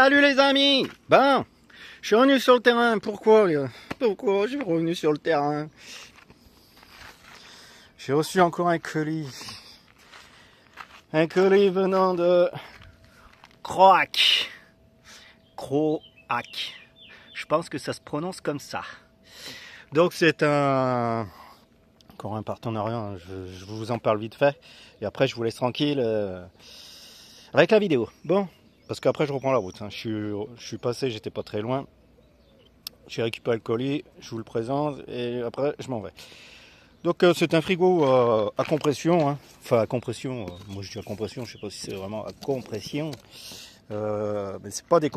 Salut les amis. Ben, je suis revenu sur le terrain. Pourquoi je suis revenu sur le terrain? J'ai reçu encore un colis. Un colis venant de Croac. Croac. Je pense que ça se prononce comme ça. Donc c'est encore un partenariat. Hein. Je vous en parle vite fait. Et après je vous laisse tranquille avec la vidéo. Bon. Parce qu'après je reprends la route, hein. Je suis passé, j'étais pas très loin. J'ai récupéré le colis, je vous le présente et après je m'en vais. Donc c'est un frigo à compression, hein. Enfin à compression, moi je dis à compression, je sais pas si c'est vraiment à compression. Mais c'est pas des...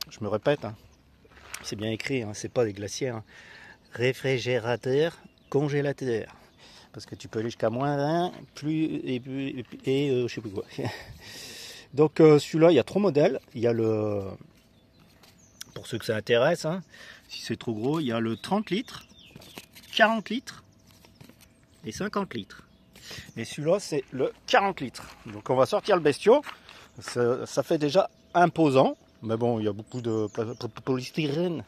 Je me répète, hein. C'est bien écrit, hein. C'est pas des glacières. Hein. Réfrigérateur, congélateur. Parce que tu peux aller jusqu'à moins 20, je sais plus quoi. Donc celui-là, il y a 3 modèles. Il y a le, pour ceux que ça intéresse, hein, si c'est trop gros, il y a le 30 litres, 40 litres et 50 litres. Et celui-là, c'est le 40 litres. Donc on va sortir le bestiau. Ça fait déjà imposant. Mais bon, il y a beaucoup de polystyrène.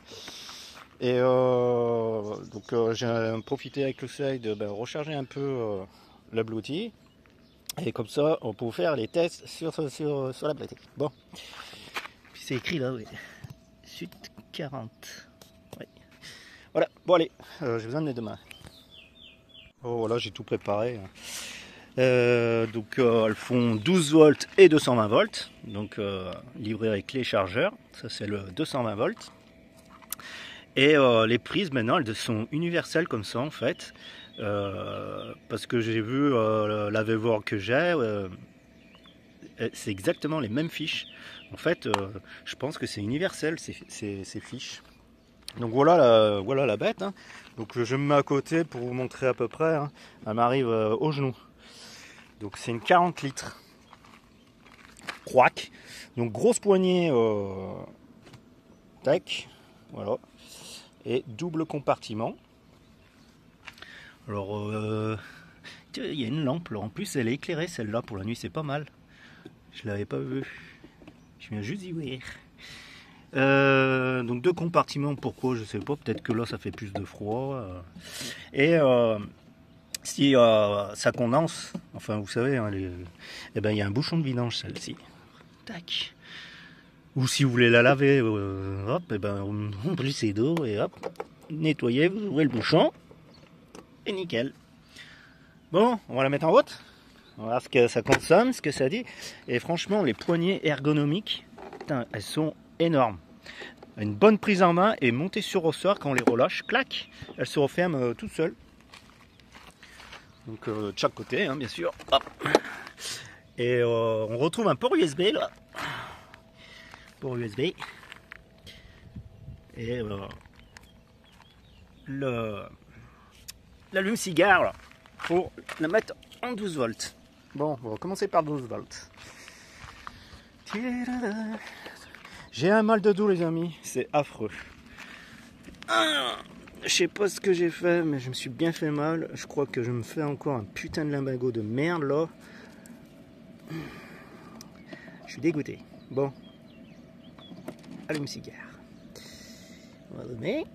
Et donc j'ai profité avec le soleil de recharger un peu la Bluetooth. Et comme ça, on peut faire les tests sur la Bluetooth. Bon. Puis c'est écrit là, oui. Sud 40. Oui. Voilà, bon allez, je vous emmène demain. Oh voilà, j'ai tout préparé. Donc elles font 12 volts et 220 volts. Donc livré avec les chargeurs. Ça c'est le 220 volts. Et les prises maintenant elles sont universelles comme ça en fait. Parce que j'ai vu la Vevor que j'ai, c'est exactement les mêmes fiches. En fait, je pense que c'est universel ces fiches. Donc voilà la bête. Hein. Donc je me mets à côté pour vous montrer à peu près. Hein. Elle m'arrive au genou. Donc c'est une 40 litres. Croac. Donc grosse poignée. Tac. Voilà. Et double compartiment. Alors, il y a une lampe. Alors, en plus, elle est éclairée, celle-là, pour la nuit, c'est pas mal. Je l'avais pas vue. Je viens juste d'y voir. Donc, 2 compartiments, pourquoi, je sais pas. Peut-être que là, ça fait plus de froid. Et si ça condense, enfin, vous savez, hein, eh ben, il y a un bouchon de vidange, celle-ci. Tac. Ou si vous voulez la laver, hop, eh ben, on plissez d'eau et hop, nettoyez, vous ouvrez le bouchon. Et nickel. Bon, on va la mettre en route. On va voir ce que ça consomme, ce que ça dit. Et franchement, les poignées ergonomiques, putain, elles sont énormes. Une bonne prise en main et montée sur ressort quand on les relâche, clac, elles se referment toutes seules. Donc de chaque côté, hein, bien sûr. Hop. Et on retrouve un port USB là. Port USB. Et l'allume-cigare là, pour la mettre en 12 volts. Bon, on va commencer par 12 volts. J'ai un mal de dos les amis, c'est affreux. Je sais pas ce que j'ai fait, mais je me suis bien fait mal. Je crois que je me fais encore un putain de lumbago de merde là. Je suis dégoûté. Bon, allume-cigare. On va allumer.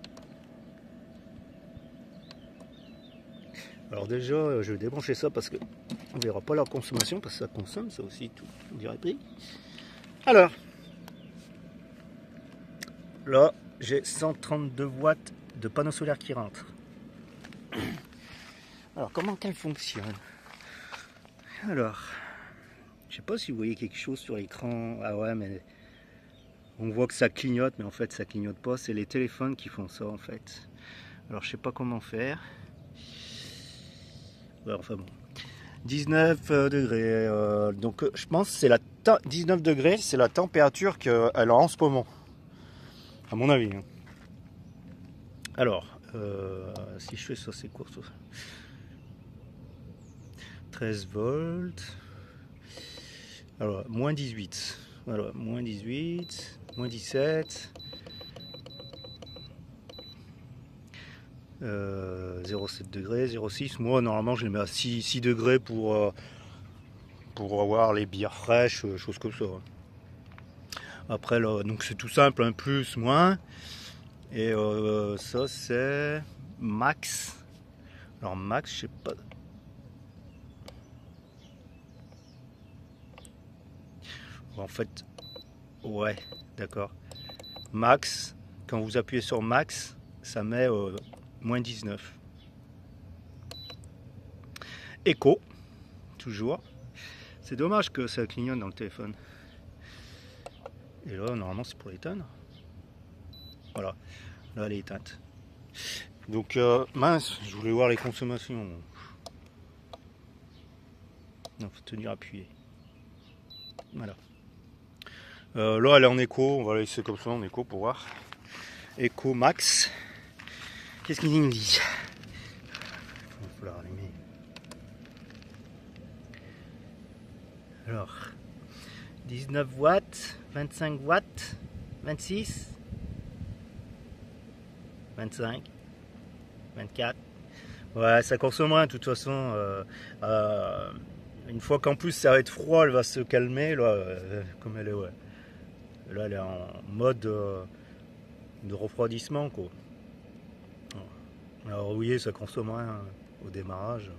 Alors déjà, je vais débrancher ça parce que on verra pas la consommation parce que ça consomme, ça aussi, tout, on dirait pris. Alors, là, j'ai 132 watts de panneau solaire qui rentre. Alors, comment qu'elle fonctionne? Alors, je sais pas si vous voyez quelque chose sur l'écran. Ah ouais, mais on voit que ça clignote, mais en fait, ça clignote pas. C'est les téléphones qui font ça, en fait. Alors, je sais pas comment faire. Ouais, enfin bon. 19 degrés. Donc je pense que c'est 19 degrés, c'est la température qu'elle a en ce moment. À mon avis. Hein. Alors, si je fais ça, c'est quoi ça? 13 volts. Alors, moins 18. Voilà, moins 18, moins 17. 0,7 degrés, 0,6. Moi, normalement, je les mets à 6 degrés pour avoir les bières fraîches, choses comme ça. Après là, donc c'est tout simple, un plus, moins. Et ça c'est max. Alors max, je sais pas. En fait, ouais, d'accord. Max, quand vous appuyez sur max, ça met moins 19. Écho, toujours. C'est dommage que ça clignote dans le téléphone. Et là, normalement, c'est pour l'éteindre. Voilà, là, elle est éteinte. Donc, mince, je voulais voir les consommations. Non, faut tenir appuyé. Voilà. Là, elle est en écho. On va la laisser comme ça en écho pour voir. Écho max. Qu'est-ce qu'il me dit? Il va falloir allumer. Alors, 19 watts, 25 watts, 26, 25, 24. Ouais, ça consomme moins de toute façon. Une fois qu'en plus ça va être froid, elle va se calmer. Là, comme elle est, ouais. Là, elle est en mode de refroidissement, quoi. Alors, vous voyez, ça consomme rien au démarrage.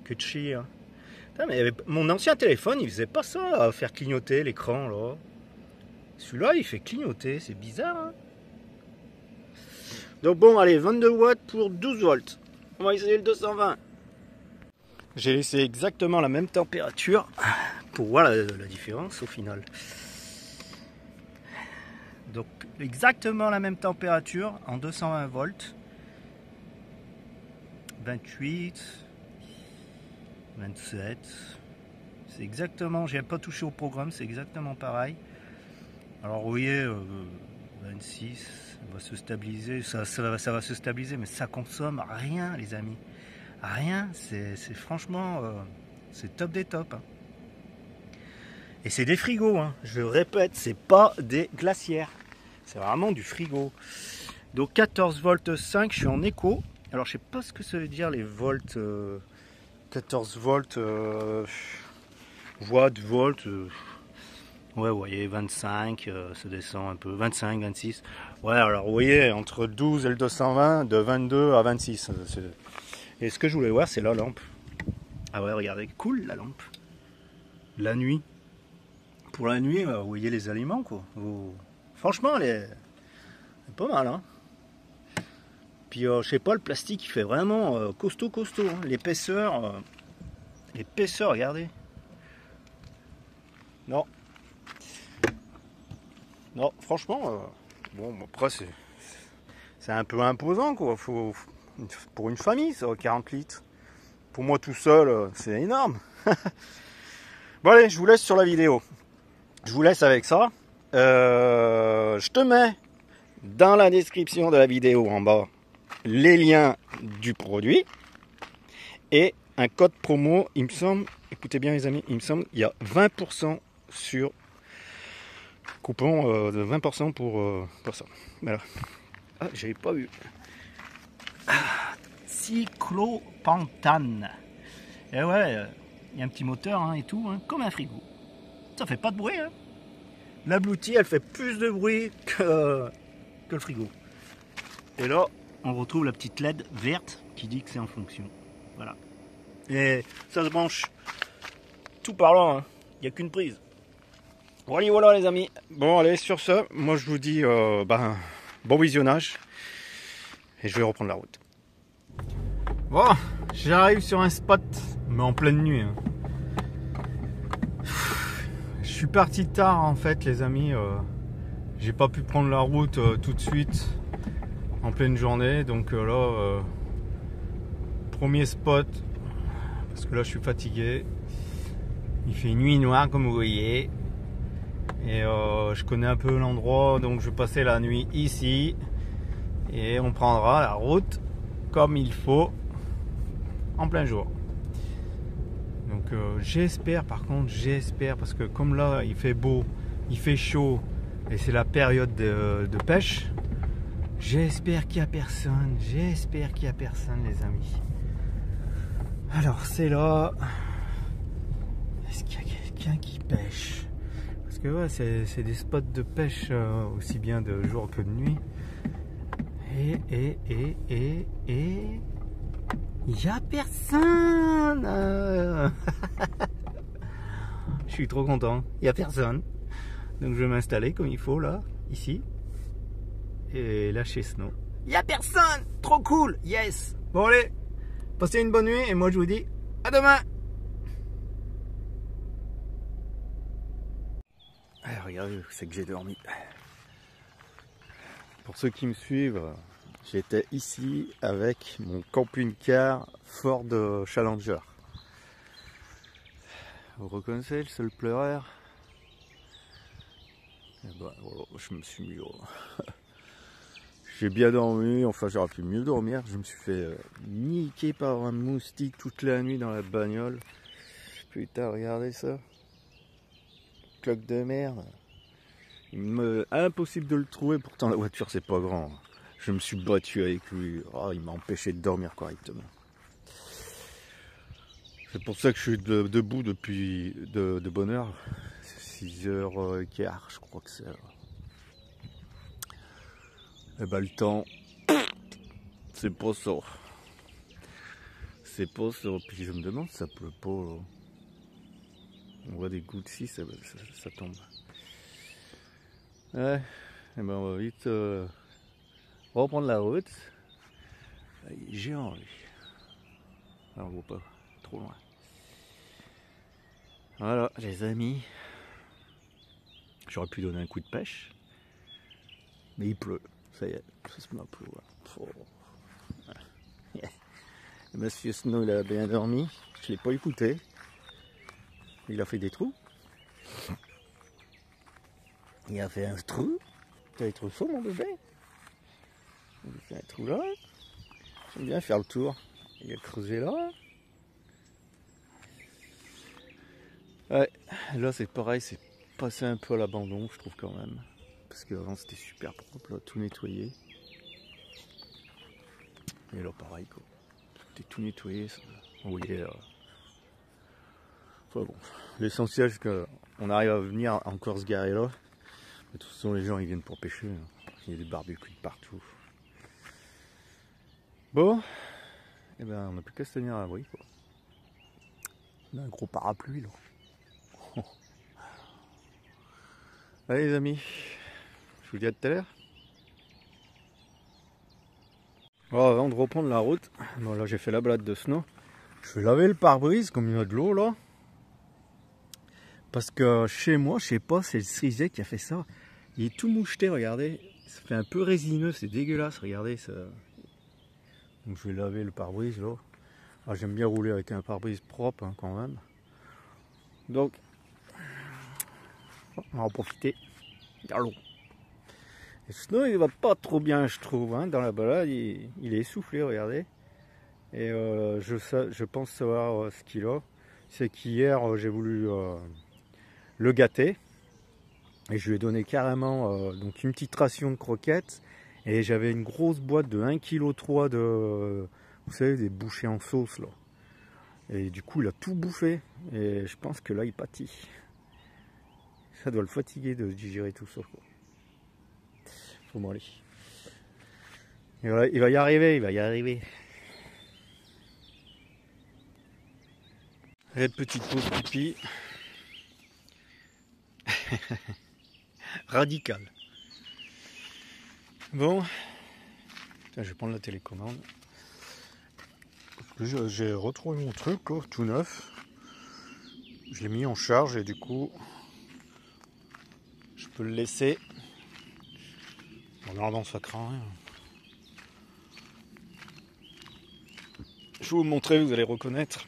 Que de chier, hein. Putain, mais mon ancien téléphone, il faisait pas ça, à faire clignoter l'écran, là. Celui-là, il fait clignoter, c'est bizarre, hein. Donc bon, allez, 22 watts pour 12 volts. On va essayer le 220. J'ai laissé exactement la même température pour voir la différence au final. Donc exactement la même température en 220 volts. 28, 27. C'est exactement, j'ai pas touché au programme, c'est exactement pareil. Alors vous voyez, 26, va se stabiliser, ça va se stabiliser, mais ça consomme rien, les amis. Rien, c'est franchement, c'est top des tops. Hein. Et c'est des frigos, hein. Je le répète, c'est pas des glacières. C'est vraiment du frigo. Donc 14 volts 5, je suis en écho. Alors je sais pas ce que ça veut dire les volts. 14 volts, watts, volts. Ouais, vous voyez, 25, ça descend un peu. 25, 26. Ouais, alors vous voyez, entre 12 et le 220, de 22 à 26. Et ce que je voulais voir, c'est la lampe. Ah ouais, regardez, cool la lampe. La nuit. Pour la nuit, vous voyez les aliments, quoi. Franchement, elle est pas mal, hein. Puis, je sais pas, le plastique, il fait vraiment costaud. Hein. L'épaisseur, regardez. Non, franchement, bon, après, c'est un peu imposant, quoi. Pour une famille, ça, 40 litres. Pour moi tout seul, c'est énorme. Bon allez, je vous laisse sur la vidéo. Je vous laisse avec ça. Je te mets dans la description de la vidéo en bas les liens du produit et un code promo, il me semble, écoutez bien les amis, il me semble il y a 20% sur coupon de 20% pour ça. Voilà. Ah, j'avais pas vu. Cyclopentane. Et ouais, il y a un petit moteur hein, et tout, hein, comme un frigo. Ça fait pas de bruit. Hein. L'abloutie, elle fait plus de bruit que le frigo. Et là, on retrouve la petite LED verte qui dit que c'est en fonction. Voilà. Et ça se branche tout par là. Hein. Il n'y a qu'une prise. Voilà les amis. Bon allez, sur ce, moi je vous dis bon visionnage. Et je vais reprendre la route. Bon, j'arrive sur un spot, mais en pleine nuit. Hein. Je suis parti tard en fait les amis. J'ai pas pu prendre la route tout de suite en pleine journée. Donc là, premier spot, parce que là je suis fatigué. Il fait nuit noire comme vous voyez. Et je connais un peu l'endroit, donc je vais passer la nuit ici. Et on prendra la route comme il faut en plein jour. Donc j'espère, par contre, parce que comme là il fait beau, il fait chaud et c'est la période de pêche, j'espère qu'il n'y a personne, les amis. Alors c'est là, est-ce qu'il y a quelqu'un qui pêche? Parce que ouais, c'est des spots de pêche aussi bien de jour que de nuit. Et il y a personne. Je suis trop content, il y a personne. Donc je vais m'installer comme il faut là, ici. Et lâcher Snow. Il y a personne. Trop cool. Yes. Bon allez, passez une bonne nuit et moi je vous dis à demain. Alors, regardez où c'est que j'ai dormi. Pour ceux qui me suivent, j'étais ici avec mon camping-car Ford Challenger. Vous reconnaissez le seul pleureur? Et ben, voilà, je me suis mis au... J'ai bien dormi, enfin j'aurais pu mieux dormir. Je me suis fait niquer par un moustique toute la nuit dans la bagnole. Putain, regardez ça. Cloque de merde. Impossible de le trouver, pourtant la voiture c'est pas grand. Je me suis battu avec lui. Oh, il m'a empêché de dormir correctement. C'est pour ça que je suis debout depuis de bonne heure. 6h15, je crois que c'est. Et bah le temps, c'est pas ça. C'est pas ça. Puis je me demande si ça pleut pas. Là. On voit des gouttes ici, ça tombe. Ouais, et ben on va vite reprendre la route. Il est géant lui. Alors on voit pas trop loin. Voilà les amis. J'aurais pu donner un coup de pêche. Mais il pleut. Ça y est, ça se met à pleuvoir. Oh. Yeah. Monsieur Snow il a bien dormi. Je l'ai pas écouté. Il a fait des trous. Il a fait un trou. T'as les trous chauds mon bébé. Il a fait un trou là. J'aime bien faire le tour. Il a creusé là. Ouais, là c'est pareil, c'est passé un peu à l'abandon je trouve quand même. Parce qu'avant c'était super propre, là, tout nettoyé. Et là pareil quoi. C'était tout nettoyé. Ça. Vous voyez. Enfin bon. L'essentiel c'est qu'on arrive à venir encore se garer là. De toute façon les gens ils viennent pour pêcher. Hein. Il y a des barbecues de partout. Bon. Et ben on n'a plus qu'à se tenir à l'abri quoi. On a un gros parapluie là. Allez les amis. Je vous dis à tout à l'heure. Bon, avant de reprendre la route, bon là j'ai fait la balade de Snow. Je vais laver le pare-brise comme il y a de l'eau là. Parce que chez moi, je sais pas, c'est le cerisier qui a fait ça. Il est tout moucheté, regardez. Ça fait un peu résineux, c'est dégueulasse, regardez ça. Donc je vais laver le pare-brise là. Ah, j'aime bien rouler avec un pare-brise propre hein, quand même. Donc, on va en profiter. Allons. Et Snow il va pas trop bien je trouve hein, dans la balade, il est essoufflé regardez. Et je pense savoir ce qu'il a. C'est qu'hier j'ai voulu le gâter. Et je lui ai donné carrément donc une petite ration de croquettes. Et j'avais une grosse boîte de 1,3 kg de, vous savez, des bouchées en sauce là. Et du coup il a tout bouffé. Et je pense que là il pâtit. Ça doit le fatiguer de digérer tout ça quoi. Faut m'en aller. Et voilà, il va y arriver, il va y arriver. Allez, petite pause pipi. Radical. Bon. Je vais prendre la télécommande. J'ai retrouvé mon truc là, tout neuf. Je l'ai mis en charge et du coup je peux le laisser. Normalement ça craint rien. Je vais vous montrer, vous allez reconnaître.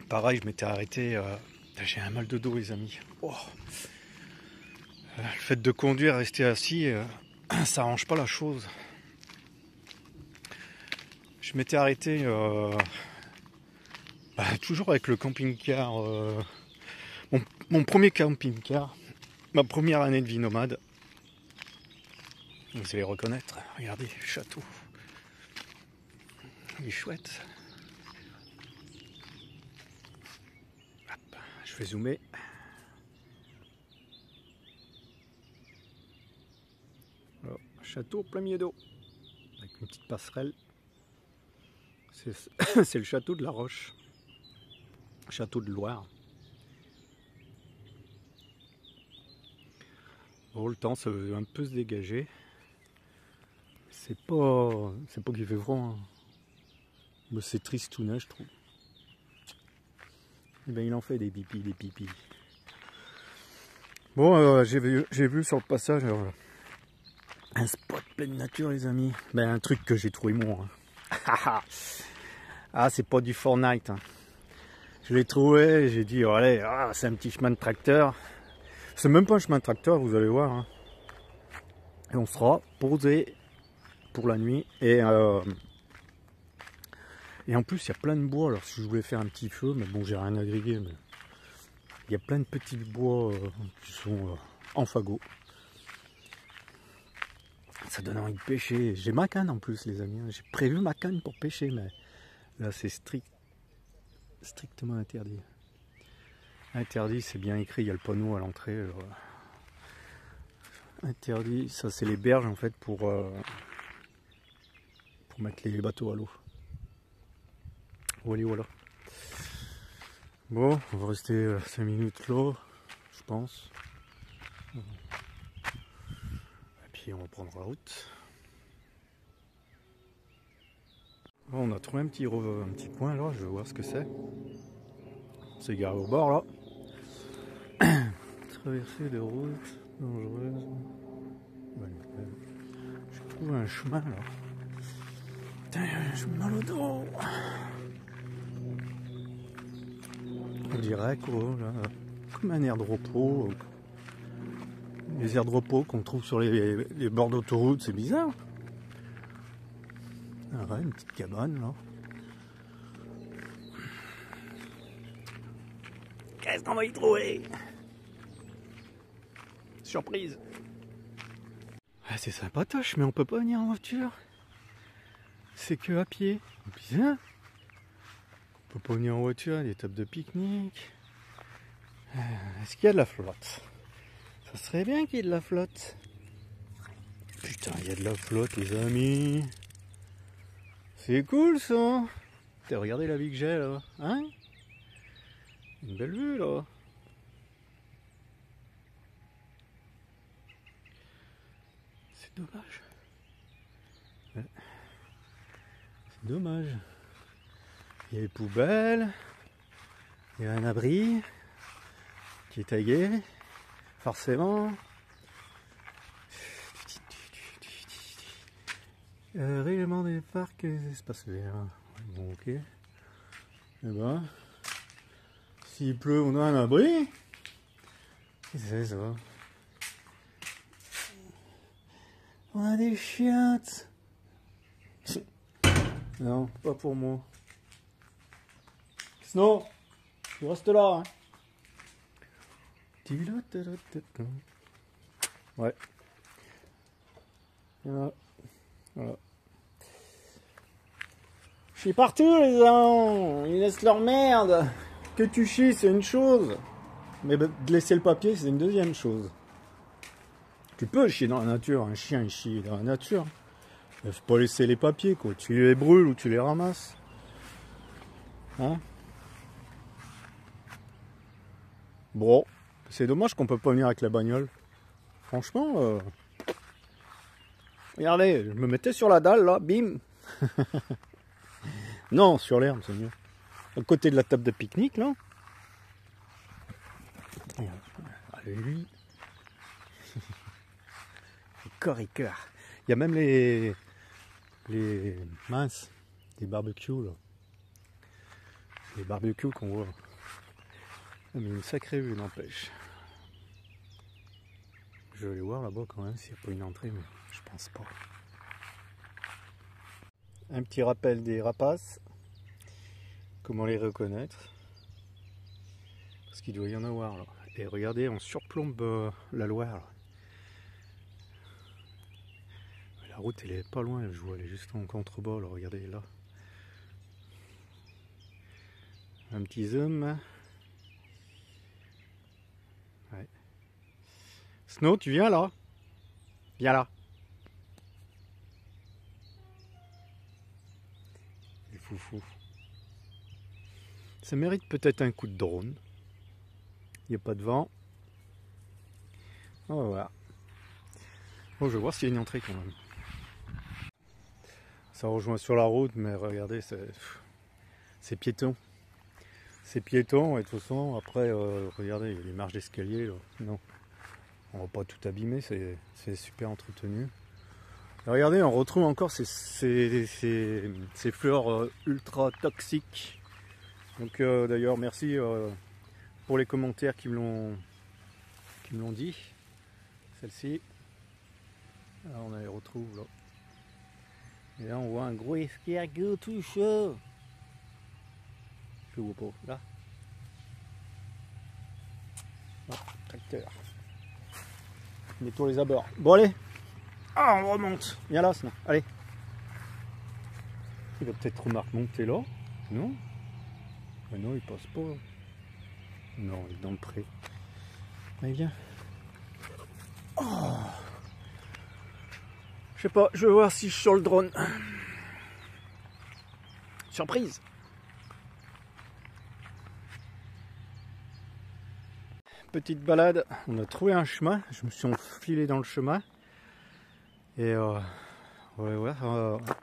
Pareil, je m'étais arrêté. J'ai un mal de dos les amis. Oh. Le fait de conduire, rester assis, ça arrange pas la chose. Je m'étais arrêté toujours avec le camping-car. Mon premier camping-car. Ma première année de vie nomade. Vous allez reconnaître. Regardez, le château. Il est chouette. Hop, je vais zoomer. château au plein milieu d'eau, avec une petite passerelle. C'est le château de la Roche, château de Loire. Bon, le temps ça veut un peu se dégager. C'est pas qu'il fait froid, hein. Mais c'est tristounet, je trouve. Et ben, il en fait des pipis, des pipis. Bon, j'ai vu sur le passage un spot plein de nature, les amis. Ben, un truc que j'ai trouvé moi. Hein. Ah, c'est pas du Fortnite. Hein. Je l'ai trouvé, j'ai dit, oh, allez, c'est un petit chemin de tracteur. C'est même pas un chemin de tracteur, vous allez voir. Hein. Et on sera posé pour la nuit. Et en plus, il y a plein de bois. Alors, si je voulais faire un petit feu, mais bon, j'ai rien à griller. Mais il y a plein de petits bois qui sont en fagot. Ça donne envie de pêcher. J'ai ma canne en plus, les amis. J'ai prévu ma canne pour pêcher, mais là, c'est strictement interdit. Interdit, c'est bien écrit. Il y a le panneau à l'entrée. Interdit, ça, c'est les berges en fait pour mettre les bateaux à l'eau. Voilà, voilà. Bon, on va rester 5 minutes là, je pense. Et puis on va prendre la route. Bon, on a trouvé un petit coin là, je vais voir ce que c'est. C'est garé au bord là. Traversée de route dangereuse. Je trouve un chemin là. Putain, je me dans le dos. On dirait quoi là, comme un aire de repos. Les aires de repos qu'on trouve sur les bords d'autoroute, c'est bizarre. Ah ouais, une petite cabane là. Qu'est-ce qu'on va y trouver? Surprise. Ah, c'est sympatoche, mais on peut pas venir en voiture. C'est que à pied. Bizarre. On peut pas venir en voiture, il y a des tables de pique-nique. Est-ce qu'il y a de la flotte? Ça serait bien qu'il y ait de la flotte. Putain, il y a de la flotte, les amis. C'est cool ça. Regardez la vue que j'ai là. Hein? Une belle vue là. C'est dommage. Ouais. C'est dommage. Il y a les poubelles. Il y a un abri qui est tagué. Forcément. Règlement des parcs et des espaces verts. Bon, ok. Eh ben, s'il pleut, on a un abri. Qu'est-ce que c'est ça? On a des chiottes. Non, pas pour moi. Sinon, tu restes là. Hein. Ouais. Voilà. Voilà. Je suis partout les gens, ils laissent leur merde. Que tu chies c'est une chose, mais de laisser le papier c'est une deuxième chose. Tu peux chier dans la nature, un chien il chie dans la nature. Il faut pas laisser les papiers quoi, tu les brûles ou tu les ramasses. Hein? Bon, c'est dommage qu'on peut pas venir avec la bagnole. Franchement, regardez, je me mettais sur la dalle là, bim. Non, sur l'herbe, c'est mieux. À côté de la table de pique-nique, là. Lui. Corps et cœur. Il y a même les minces, les barbecues, là. Les barbecues qu'on voit. Mais une sacrée vue, n'empêche. Je vais aller voir là-bas quand même s'il n'y a pas une entrée, mais je pense pas. Un petit rappel des rapaces. Comment les reconnaître? Parce qu'il doit y en avoir là. Et regardez, on surplombe la Loire. Là. La route elle est pas loin, je vois, elle est juste en contrebas là, regardez là. Un petit zoom. Ouais. Snow, tu viens là? Viens là. foufou. Ça mérite peut-être un coup de drone. Il n'y a pas de vent. Oh, voilà. Oh, je vais voir s'il y a une entrée quand même. Ça rejoint sur la route, mais regardez, c'est piéton. C'est piéton et de toute façon, après, regardez, il y a les marches d'escalier. Non, on va pas tout abîmer, c'est super entretenu. Et regardez, on retrouve encore ces fleurs ultra toxiques. Donc d'ailleurs, merci pour les commentaires qui me l'ont dit. Celle-ci, on les retrouve là. Et là, on voit un gros escargot tout chaud. Je vois pas, là. Oh, tracteur. Nettoie les abords. Bon, allez. Ah, on remonte. Viens là, sinon. Allez. Il va peut-être remonter là. Non? Mais non, il passe pas. Non, il est dans le pré. Allez, viens. Oh. Je sais pas, je vais voir si je suis sur le drone. Surprise! Petite balade, on a trouvé un chemin, je me suis enfilé dans le chemin. Et ouais,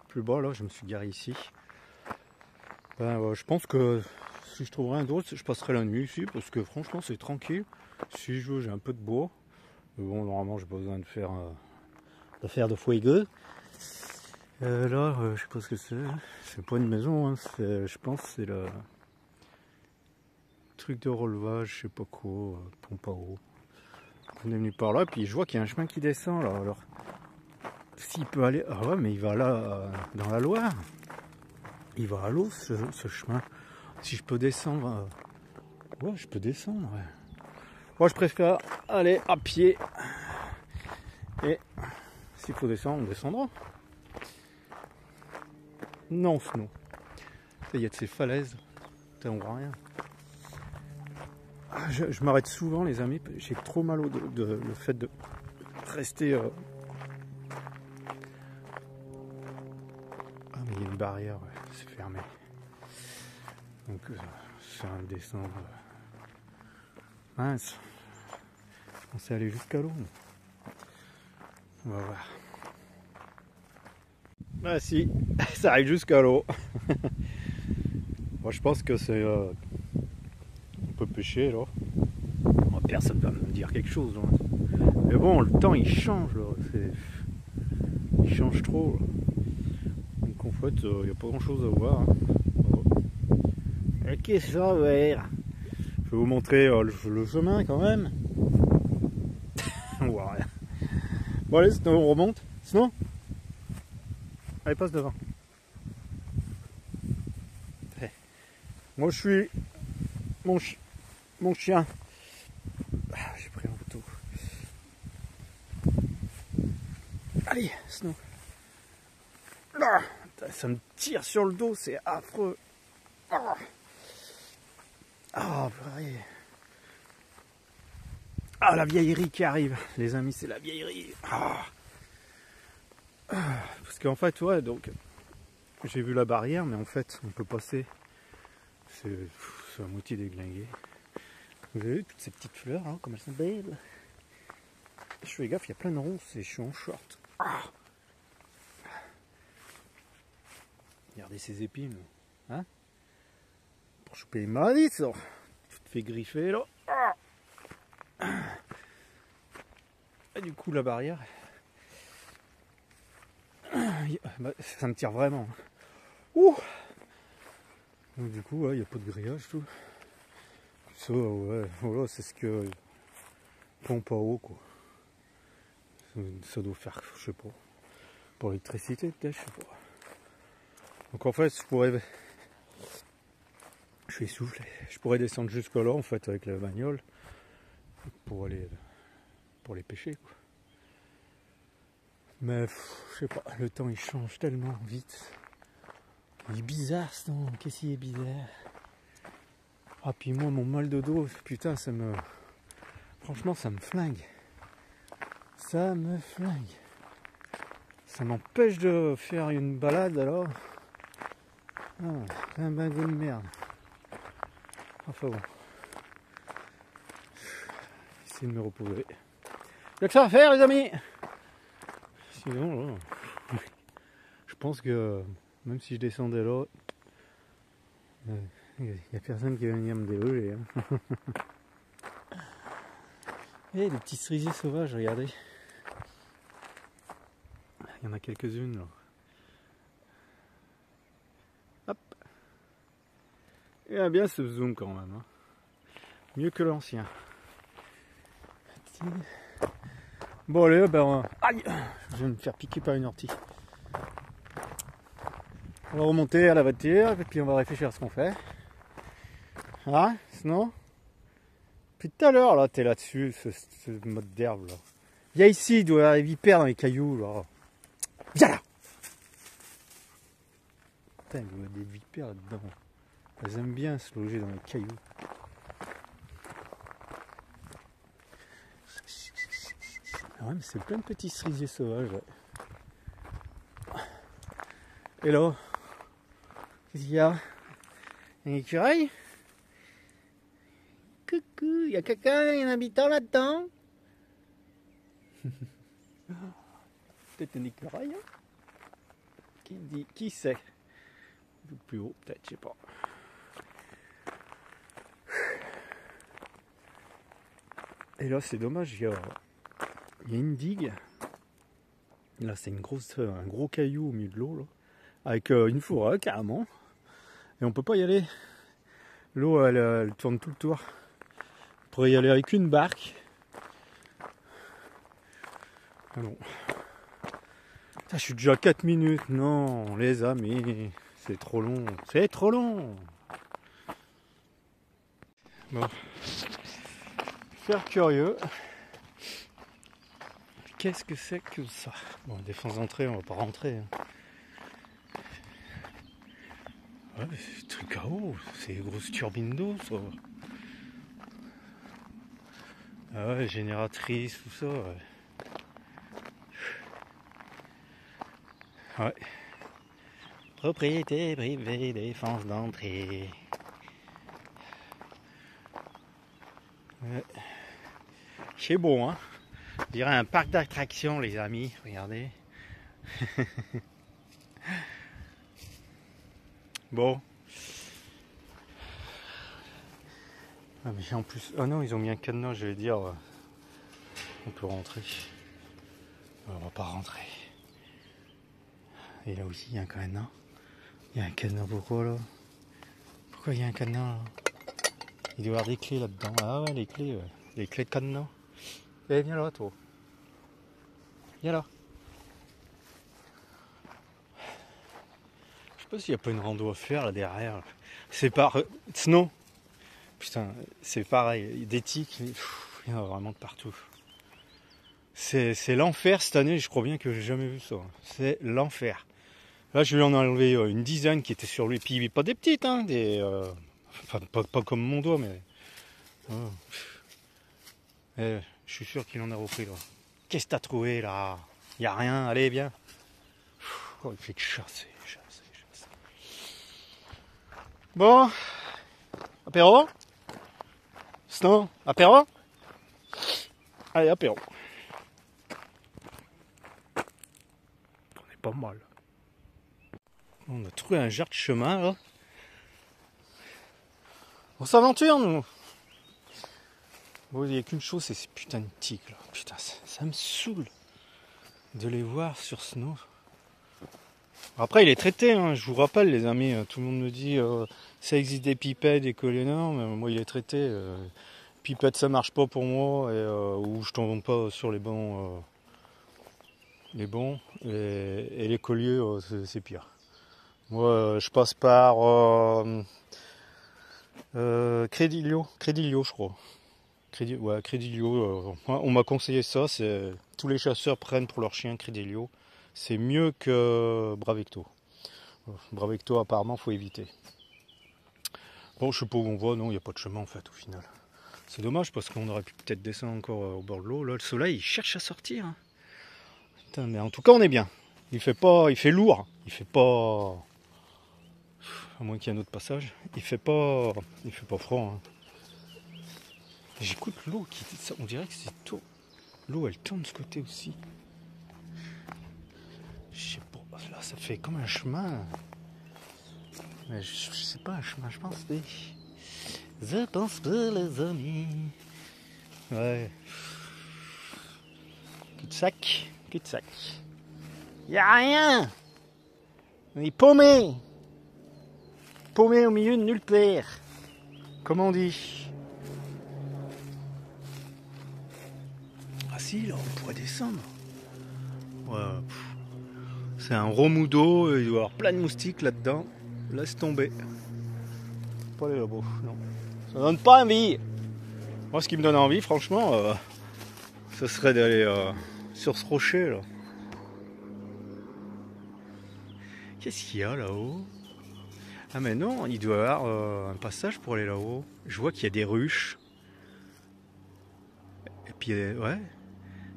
plus bas là, je me suis garé ici. Ben, je pense que si je trouverais un drone, je passerai la nuit ici parce que franchement c'est tranquille. Si je veux, j'ai un peu de bois. Mais bon, normalement j'ai pas besoin de faire de fuego. Là, je sais pas ce que c'est. C'est pas une maison, hein. Je pense que c'est le truc de relevage, je sais pas quoi, pompe à eau. On est venu par là, puis je vois qu'il y a un chemin qui descend là. Alors, s'il peut aller. Ah ouais, mais il va là, dans la Loire. Il va à l'eau ce chemin. Si je peux descendre. Ouais, je peux descendre. Ouais. Moi, je préfère aller à pied. Et s'il faut descendre, on descendra. Non, sinon. Il y a de ces falaises. Putain, on voit rien. Ah, je m'arrête souvent, les amis. J'ai trop mal au dos le fait de rester. Ah, mais il y a une barrière, ouais. C'est fermé. Donc, c'est un descendre. Mince. Je pensais aller jusqu'à l'eau. On va voir. Ah si, ça arrive jusqu'à l'eau. Moi je pense que c'est... on peut pêcher là. Moi, personne va me dire quelque chose. Là. Mais bon, le temps il change là. Il change trop. Là. Donc en fait, il n'y a pas grand chose à voir. Hein. Qu'est-ce que ça va faire? Je vais vous montrer le chemin quand même. On voit rien. Bon allez, sinon on remonte. Sinon, allez, passe devant. Moi je suis mon chien. Ah, j'ai pris un photo. Allez, sinon. Ah, ça me tire sur le dos, c'est affreux. Ah, pareil. Ah, la vieillerie qui arrive, les amis, c'est la vieillerie. Parce qu'en fait, ouais, donc j'ai vu la barrière, mais en fait, on peut passer. C'est à moitié déglingué. Vous avez vu toutes ces petites fleurs, hein, comme elles sont belles. Je fais gaffe, il y a plein de ronces et je suis en short. Regardez ces épines, hein, pour choper les maladies, ça. Tu te fais griffer là. Et du coup, la barrière, ça me tire vraiment. Ouh. Donc, du coup, il n'y a pas de grillage, tout. Ça, ouais, voilà, c'est ce que pompe à eau, quoi. Ça doit faire, je sais pas, pour l'électricité, peut-être, je sais pas. Donc, en fait, je suis essoufflé. Je pourrais descendre jusque là, en fait, avec la bagnole, pour les pêcher, quoi. Mais, je sais pas, le temps, il change tellement vite. Il est bizarre, ce temps. Qu'est-ce qu'il est bizarre? Ah, puis moi, mon mal de dos, putain, franchement, ça me flingue. Ça me flingue. Ça m'empêche de faire une balade, alors. Ah, c'est un bagot de merde. Enfin bon. J'essaie de me reposer. Il y a que ça à faire les amis. Sinon, là, je pense que même si je descendais là, il n'y a personne qui va venir me déloger. Hein. Et des petits cerisiers sauvages, regardez. Il y en a quelques-unes là. Hop. Il y a bien ce zoom quand même. Hein. Mieux que l'ancien. Bon allez, ben, aïe, je vais me faire piquer par une ortie. On va remonter à la voiture et puis on va réfléchir à ce qu'on fait. Hein, sinon. Puis tout à l'heure là, t'es là-dessus, ce mode d'herbe là. Viens ici, il doit y avoir des vipères dans les cailloux là. Viens là. Putain, il doit y avoir des vipères là-dedans. Elles aiment bien se loger dans les cailloux. Ah ouais, mais c'est plein de petits cerisiers sauvages. Ouais. Et là, qu'est-ce qu'il y a? Un écureuil? Coucou, il y a quelqu'un, il y a un habitant là-dedans? Peut-être un écureuil, hein? Qui sait? Plus haut, peut-être, je sais pas. Et là, c'est dommage, il y a une digue. Là, c'est un gros caillou au milieu de l'eau, là, avec une forêt carrément. Et on peut pas y aller. L'eau, elle tourne tout le tour. On pourrait y aller avec une barque. Ah bon. Putain, je suis déjà à 4 minutes. Non, les amis, c'est trop long. C'est trop long. Bon. Faire curieux. Qu'est-ce que c'est que ça? Bon, défense d'entrée, on va pas rentrer. Hein. Ouais, mais c'est des trucs à eau, c'est des grosses turbines d'eau, ça. Ah ouais, génératrice, tout ça, ouais. Ouais. Propriété privée, défense d'entrée. Ouais. C'est beau, hein. Je dirais un parc d'attractions, les amis, regardez. Bon. Ah mais en plus, oh non, ils ont mis un cadenas, je vais dire, on peut rentrer. On va pas rentrer. Et là aussi, il y a un cadenas. Il y a un cadenas, pourquoi là? Pourquoi il y a un cadenas là? Il doit y avoir des clés là-dedans. Ah ouais, les clés de cadenas. Eh, viens là, toi. Viens là. Je sais pas s'il n'y a pas une rando à faire là derrière. C'est par Snow. Putain, c'est pareil. Des tiques, il y en a vraiment de partout. C'est l'enfer cette année, je crois bien que j'ai jamais vu ça. C'est l'enfer. Là, je lui en ai enlevé une dizaine qui étaient sur lui. Puis pas des petites, hein, enfin, pas comme mon doigt, mais. Oh. Je suis sûr qu'il en a repris là. Qu'est-ce que t'as trouvé là? Y a rien, allez, viens. Oh, il fait que chasser. Bon. Apéro? Sinon, apéro? Allez, apéro. On est pas mal. On a trouvé un genre de chemin là. On s'aventure nous. Bon, il n'y a qu'une chose, c'est ces putains de tiques là. Putain, ça me saoule de les voir sur Snow. Après, il est traité, hein, je vous rappelle les amis, tout le monde me dit ça existe des pipettes, des colénors, mais moi il est traité. Pipette ça marche pas pour moi, ou je tombe pas sur les bons. Et les colliers, c'est pire. Moi, je passe par Crédilio, je crois. Crédilio. On m'a conseillé ça. Tous les chasseurs prennent pour leur chien Crédilio. C'est mieux que Bravecto. Bravecto, apparemment, faut éviter. Bon, je sais pas où on va. Non, il n'y a pas de chemin en fait, au final. C'est dommage parce qu'on aurait pu peut-être descendre encore au bord de l'eau. Là, le soleil, il cherche à sortir. Hein. Putain, mais en tout cas, on est bien. Il fait lourd. Il fait pas. À moins qu'il y ait un autre passage. Il fait pas froid. Hein. J'écoute l'eau qui... On dirait que c'est tout. L'eau elle tourne de ce côté aussi. Je sais pas. Là ça fait comme un chemin. Mais je sais pas un chemin. Je pense pas. Je pense pas les amis. Ouais. Cul-de-sac. Cul-de-sac. Y'a rien. On est paumé. Paumé au milieu de nulle part. Comment on dit? Ah si, là, on pourrait descendre. Ouais, c'est un remous d'eau, il doit y avoir plein de moustiques là-dedans. Laisse tomber. Pas les là-bas, non. Ça donne pas envie. Moi, ce qui me donne envie, franchement, ce serait d'aller sur ce rocher, là. Qu'est-ce qu'il y a là-haut? Ah mais non, il doit y avoir un passage pour aller là-haut. Je vois qu'il y a des ruches. Et puis, ouais,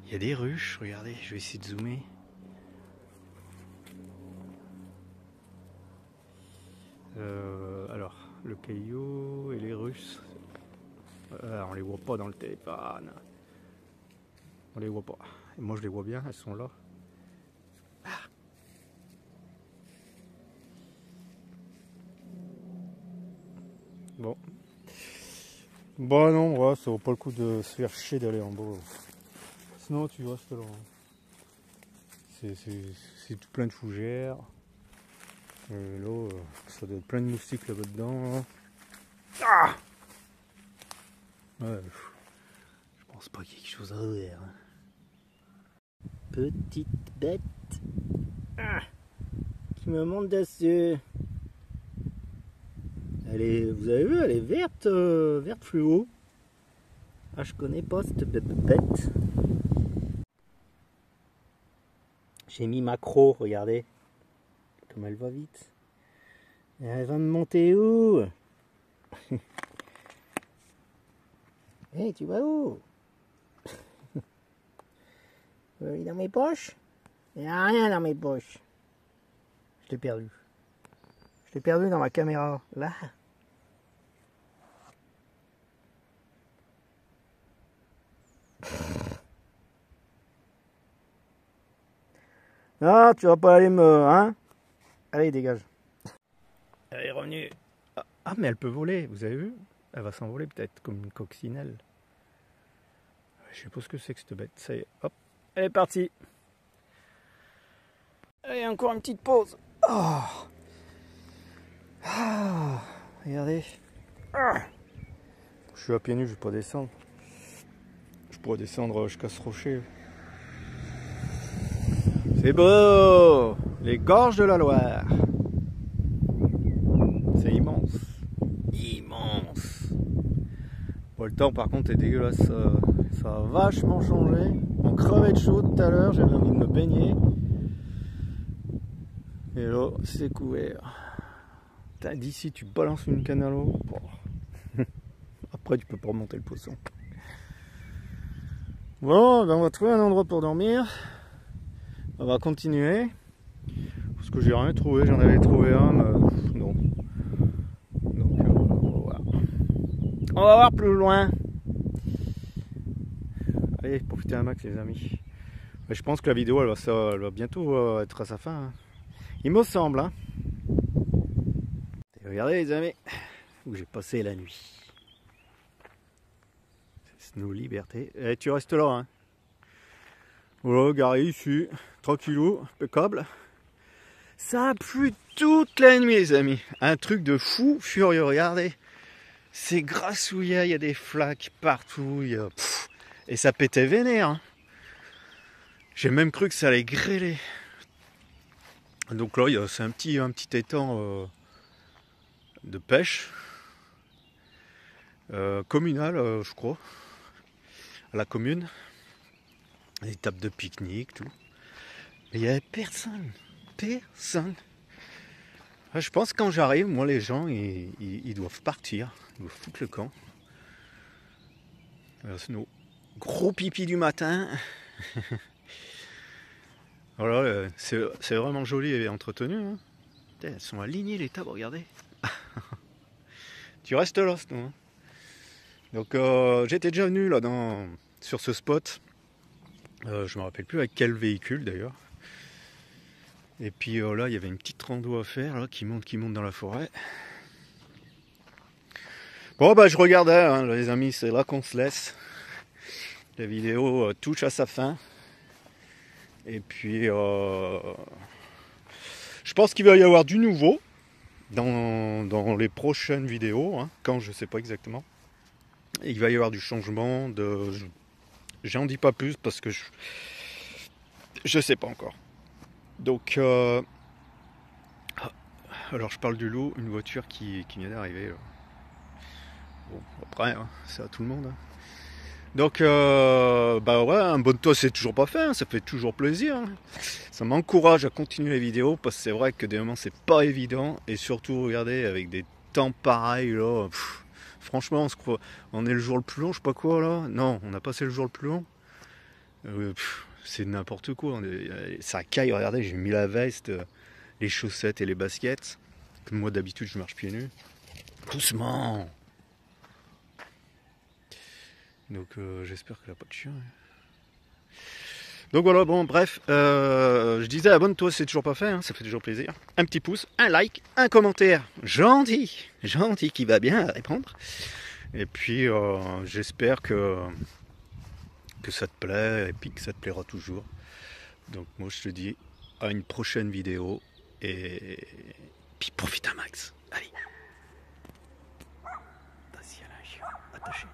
il y a des ruches. Regardez, je vais essayer de zoomer. Alors, le caillou et les ruches. On les voit pas dans le téléphone. On les voit pas. Et moi je les vois bien, elles sont là. Bon. Bon non, ouais, ça vaut pas le coup de se faire chier d'aller en bas. Sinon tu restes là. C'est tout plein de fougères. Là, ça doit être plein de moustiques là-bas dedans. Ah ouais, je pense pas qu'il y ait quelque chose à faire. Hein. Petite bête qui me monte dessus. Vous avez vu, elle est verte, verte fluo. Ah, je connais pas cette bête. J'ai mis macro, regardez. Comme elle va vite. Elle va me monter où? Hey, tu vas où? Dans mes poches? Il n'y a rien dans mes poches. Je t'ai perdu. Je t'ai perdu dans ma caméra. Là. Non, tu vas pas aller me... Hein? Allez, dégage. Elle est revenue. Ah, mais elle peut voler, vous avez vu? Elle va s'envoler peut-être comme une coccinelle. Je sais pas ce que c'est que cette bête. Ça y est, hop, elle est partie. Allez, encore une petite pause. Oh. Ah, regardez. Ah. Je suis à pieds nus, je vais pas descendre. Je pourrais descendre jusqu'à ce rocher. C'est beau! Les gorges de la Loire. C'est immense. Immense. Bon, le temps par contre est dégueulasse. Ça a vachement changé. On crevait de chaud tout à l'heure, j'avais envie de me baigner. Et là, c'est couvert. D'ici, tu balances une canne à l'eau. Après, tu peux pas remonter le poisson. Bon, ben on va trouver un endroit pour dormir. On va continuer. Parce que j'ai rien trouvé, j'en avais trouvé un, mais non. Donc, voilà. On va voir plus loin. Allez, profitez un max, les amis. Mais je pense que la vidéo, elle va bientôt être à sa fin. Hein. Il me semble. Hein. Et regardez, les amis, où j'ai passé la nuit. Snow Liberté. Et tu restes là. Hein. Voilà, garé ici, tranquillou, impeccable. Ça a plu toute la nuit, les amis. Un truc de fou furieux, regardez. C'est grassouillat, il y a des flaques partout. Et ça pétait vénère. Hein. J'ai même cru que ça allait grêler. Donc là, c'est un petit étang de pêche. Communal, je crois. À la commune. Des tables de pique-nique, tout. Mais il n'y avait personne. Personne. Je pense que quand j'arrive, moi, les gens, ils doivent partir. Ils doivent foutre le camp. C'est nos gros pipi du matin. Voilà, c'est vraiment joli et entretenu. Hein. Putain, elles sont alignées les tables, regardez. Tu restes là, sinon. Hein. Donc j'étais déjà venu là sur ce spot. Je me rappelle plus avec quel véhicule d'ailleurs. Et puis là, il y avait une petite rando à faire là, qui monte dans la forêt. Bon bah je regardais, hein, les amis, c'est là qu'on se laisse. La vidéo touche à sa fin. Et puis je pense qu'il va y avoir du nouveau dans les prochaines vidéos, hein, quand je sais pas exactement. Et il va y avoir du changement, j'en dis pas plus parce que je sais pas encore. Donc alors je parle du lot, une voiture qui vient d'arriver. Bon, après, hein, c'est à tout le monde. Hein. Donc, bah ouais, un bon toit c'est toujours pas fait, hein, ça fait toujours plaisir. Hein. Ça m'encourage à continuer les vidéos parce que c'est vrai que des moments c'est pas évident. Et surtout, regardez, avec des temps pareils là, franchement, on est le jour le plus long, je sais pas quoi là. Non, on a passé le jour le plus long. C'est n'importe quoi. Ça caille, regardez, j'ai mis la veste, les chaussettes et les baskets. Comme moi d'habitude, je marche pieds nus. Doucement. Donc j'espère qu'elle n'a pas de chien. Donc voilà, bon bref, je disais abonne-toi, c'est toujours pas fait, hein, ça fait toujours plaisir. Un petit pouce, un like, un commentaire, gentil qui va bien répondre. Et puis j'espère que ça te plaît et puis que ça te plaira toujours. Donc moi je te dis à une prochaine vidéo et puis profite un max. Allez. Attention, un chien attaché.